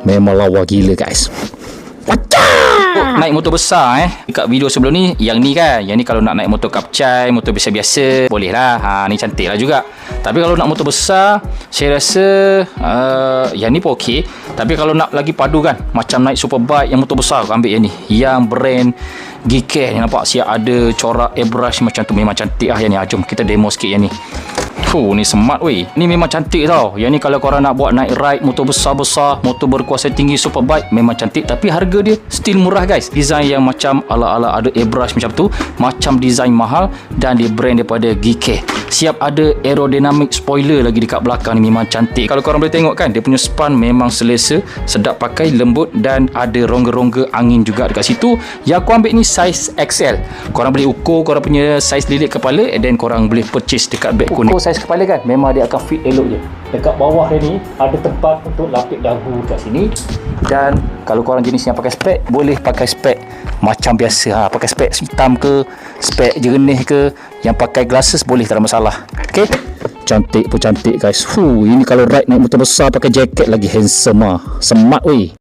Memang lawa gila guys. Naik motor besar dekat video sebelum ni, yang ni kan, yang ni kalau nak naik motor kapcai, motor biasa-biasa boleh lah. Ni cantik lah juga. Tapi kalau nak motor besar, saya rasa yang ni pun okey. Tapi kalau nak lagi padu kan, macam naik superbike yang motor besar, ambil yang ni, yang brand Geekcare. Yang nampak siap ada corak airbrush macam tu, memang cantik lah yang ni. Jom kita demo sikit yang ni. Ni smart weh. Ni memang cantik tau. Yang ni kalau korang nak buat naik ride motor besar-besar, motor berkuasa tinggi, superbike, memang cantik. Tapi harga dia still murah guys. Design yang macam ala-ala ada airbrush macam tu, macam design mahal, dan dia brand daripada Geekcare. Siap ada aerodynamic spoiler lagi dekat belakang ni, memang cantik. Kalau korang boleh tengok kan, dia punya span memang selesa, sedap pakai, lembut, dan ada rongga-rongga angin juga dekat situ. Yang aku ambil ni size XL. Korang boleh ukur korang punya size lilit kepala, and then korang boleh purchase dekat beg kuning. Ukur size kepala kan, memang dia akan fit elok je. Dekat bawah dia ni ada tempat untuk lapik dagu kat sini. Dan kalau korang jenis yang pakai spek, boleh pakai spek macam biasa. Pakai spek hitam ke, spek jernih ke, yang pakai glasses boleh, tak ada masalah. Okay, cantik pun cantik guys. Ini kalau ride naik motor besar pakai jaket lagi handsome smart weh.